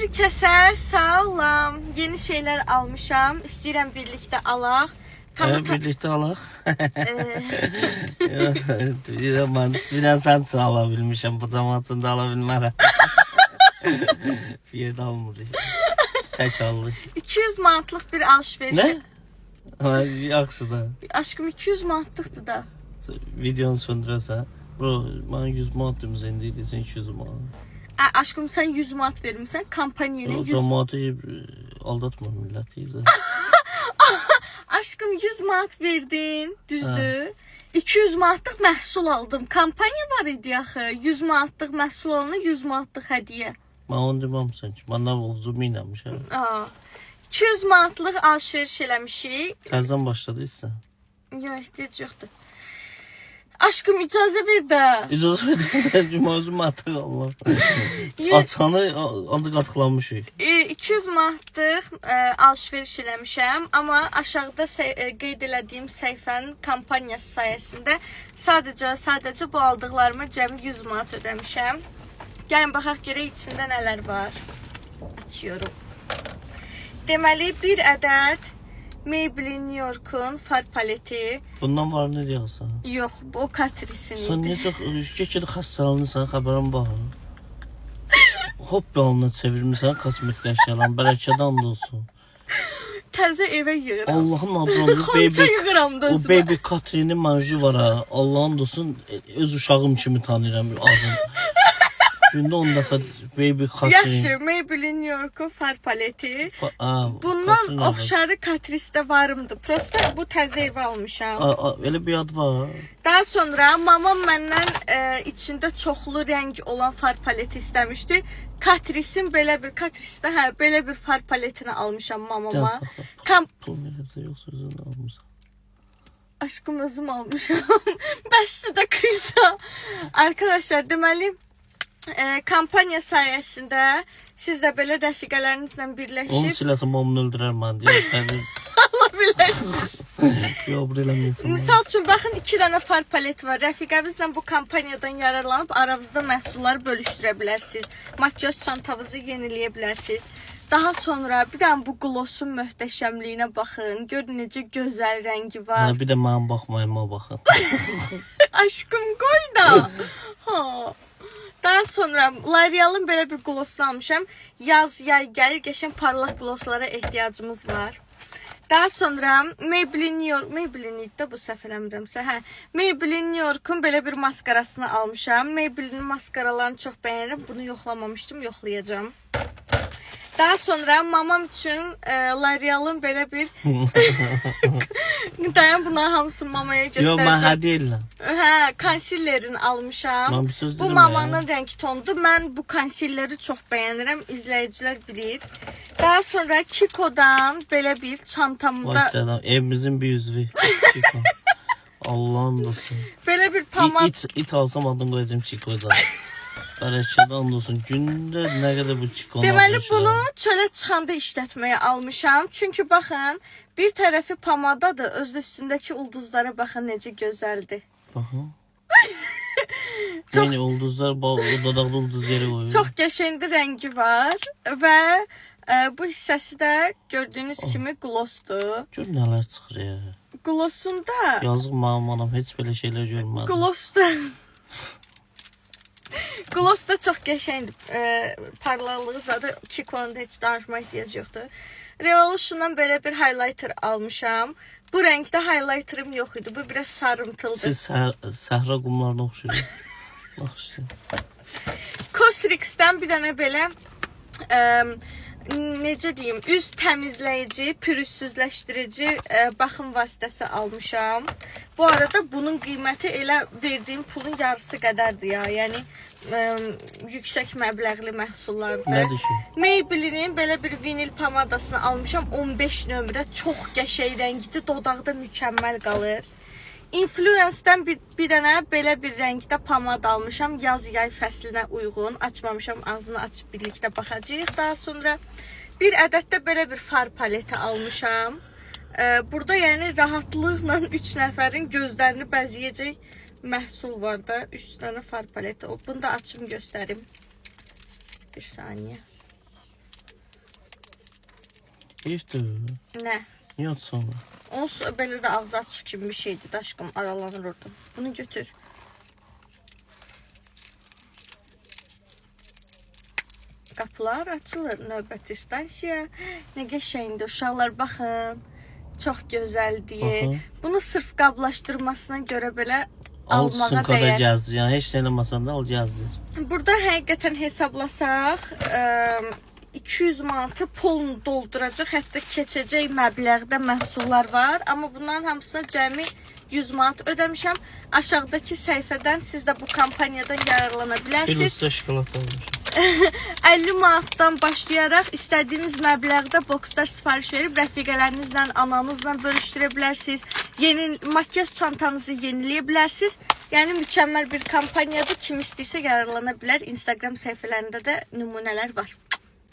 Hər kəsə salam. Yeni şeylər almışam. İstəyirəm birlikdə alaq. Birlikte alaq. Mən istəyirəm sən üçün ala bilmişəm. Bu cəmaatını da ala bilmərəm. Bir yerdə almırıq. Tək alırıq. 200 manatlıq bir alışveriş. Ne? Yaxşı da. Aşkım 200 manatlıqdır da. Videonu söndürəsən. Bro, mən 100 manat demişəm, indi deyirsən 200 manat. Aşkım sən 100 manat vermişsən kampaniyaya 100. Cəmaatı aldatma milləti. Aşkım 100 manat verdin, düzdür? 200 manatlıq məhsul aldım. Kampaniya var idi axı. 100 manatlıq məhsul alana 100 manatlıq hədiyyə. Mən onu deməmişəm ki, məndən uzun inanmışam. 200 manatlıq alışveriş eləmişik. Təzədən başladıysa. Yox, ehtiyac yoxdur. Aşkım icazə ver də. İcazə verin, cümazım artıq Allah. Açanı adı qatıqlanmışıq. 200 manatlıq alışveriş eləmişəm, amma aşağıda qeyd elədiyim səhifənin kampaniyası sayəsində sadəcə bu aldıqlarıma cəmi 100 manat ödəmişəm. Gəlin baxaq görək içində nələr var. Açıyorum. Deməli bir ədəd Maybelline New York'un far paleti. Bundan var ne diyorsan? Yox, bu o Catrice'in Sen idi. necə keçid xəstələnirsən, xəbərin var. Hop yoluna çevirmişsən kosmetik əşyalarını, bərəkədən də olsun. Təzə evə yığıram. Allah'ın adına Xonça yığıram da o özümə. baby Catrice'nin manjı var ha. Allah'ın olsun öz uşağım kimi tanıyıram ağzını. Gündə 10 dəfə baby Catrice. Yaxşı, Maybelline New York'un far paleti. Bundan oxşarı Catrice'də varımdı. Prosta bu təzə evə almışam. Elə bir ad var. Daha sonra mamam məndən içində çoxlu rəng olan far paleti istəmişdi. Catrice'in belə bir far paletini almışam mamama. Pul nerede yoksa özünü almışsın. Aşkım özüm almışam. Bəsdir də Krisa. Arkadaşlar deməli kampaniya sayəsində siz də belə rəfiqələrinizlə Onu birləşib siləsən mamını öldürər mən deyə. Allah bilərsiniz. Yox, bu eləməyəsən. Misal üçün baxın 2 dənə far paleti var. Rəfiqəmizlə bu kampaniyadan yararlanıb aranızda məhsulları bölüşdürə bilərsiniz. Makyaj çantanızı yeniləyə bilərsiniz. Daha sonra bir dənə bu glossun möhtəşəmliyinə baxın. Görün necə gözəl rəngi var. Bir də mənim baxmayıma baxın. Aşkım qoy da. Daha sonra L'Oreal'ın belə bir glossunu almışam. Yaz, yay gəlir, qəşəng parlaq glosslara ehtiyacımız var. Daha sonra Maybelline idi bu səhv eləmirəmsə. Maybelline New York'un belə bir maskarasını almışam. Maybelline maskaralarını çox bəyənirəm. Bunu yoxlamamışdım, yoxlayacağam. Daha sonra mamam üçün L'Oreal'ın belə bir dayan bunların hamısını mamaya göstərəcəm. Yox, mən hədiyyə edirəm. Konsilerini almışam. Bu mamanın rəng tonudur. Mən bu konsileri çox bəyənirəm. İzləyicilər bilir. Daha sonra Kiko'dan belə bir çantamda evimizin bir üzvü Kiko. Allah'ın olsun. Belə bir pamad. İt alsam adını qoyacağım Kiko'dan. Bərəkədən olsun. Gündə nə qədər bu Kiko'nu. Deməli bunu çölə çıxanda işlətməyə almışam. Çünki baxın, bir tərəfi pamadadır. Özdə üstündəki ulduzlara baxın necə gözəldir. Baxın. Yəni ulduzlar dodaqda ulduz yeri qoyur. Çox qəşəngli rəngi var və bu hissəsi də gördüyünüz kimi glossdur. Gör nələr çıxır ya. Glossunda yazıq mənim anam heç belə şeylər görmədi. Gloss da çox qəşəngdir. Parlaqlığı zaten Kiko'nun da heç danışma ehtiyac yoxdur. Revolution'dan belə bir highlighter almışam. Bu rəngdə highlighterım yox idi. Bu biraz sarımtıldır. Siz səhra qumlarına oxşuyur. Baxın. Cosrx'dən bir dənə belə necə deyim, üz təmizləyici, pürüzsüzləşdirici baxım vasitəsi almışam. Bu arada bunun qiyməti elə verdiyim pulun yarısı qədərdir ya. Yəni yüksək məbləğli məhsullardır. Nədir ki? Maybelline'in belə bir vinil pamadasını almışam. 15 nömrə, çox qəşəng rəngidir, dodaqda mükəmməl qalır. Influence'dən bir dənə belə bir rəngdə pamad almışam. Yaz-yay fəslinə uyğun. Açmamışam, ağzını açıb birlikdə baxacağıq. Daha sonra bir ədəddə belə bir far paleti almışam. Burada yəni rahatlıqla 3 nəfərin gözlərini bəzəyəcək məhsul var da. 3 dənə far paleti. Bunu da açım göstərim. Bir saniyə. Heyfdir. Nə? Niyə atsana? Onun belə də ağzı açıq kimi bir şeydir də aşkım, aralanır orada. Bunu götür. Qapılar açılır, növbəti stansiya. Nə qəşəngdir, uşaqlar baxın. Çox gözəldir. Aha. Bunu sırf qablaşdırmasına görə belə Al almağa sumkada dəyər. gəzdir. Yəni heç nə eləməsən də al gəzdir. Burada həqiqətən hesablasaq 200 manatı pulunu dolduracaq, hətta keçəcək məbləğdə məhsullar var. Amma bunların hamısına cəmi 100 manat ödəmişəm. Aşağıdakı səhifədən siz də bu kampaniyadan yararlana Bir bilərsiniz. üstə şokolad almışam. 50 manatdan başlayaraq istədiyiniz məbləğdə bokslar sifariş verib rəfiqələrinizlə, ananızla bölüşdürə bilərsiniz. Yeni makyaj çantanızı yeniləyə bilərsiniz. Yəni mükəmməl bir kampaniyadır. Kim istəyirsə yararlana bilər. Instagram səhifələrində də nümunələr var.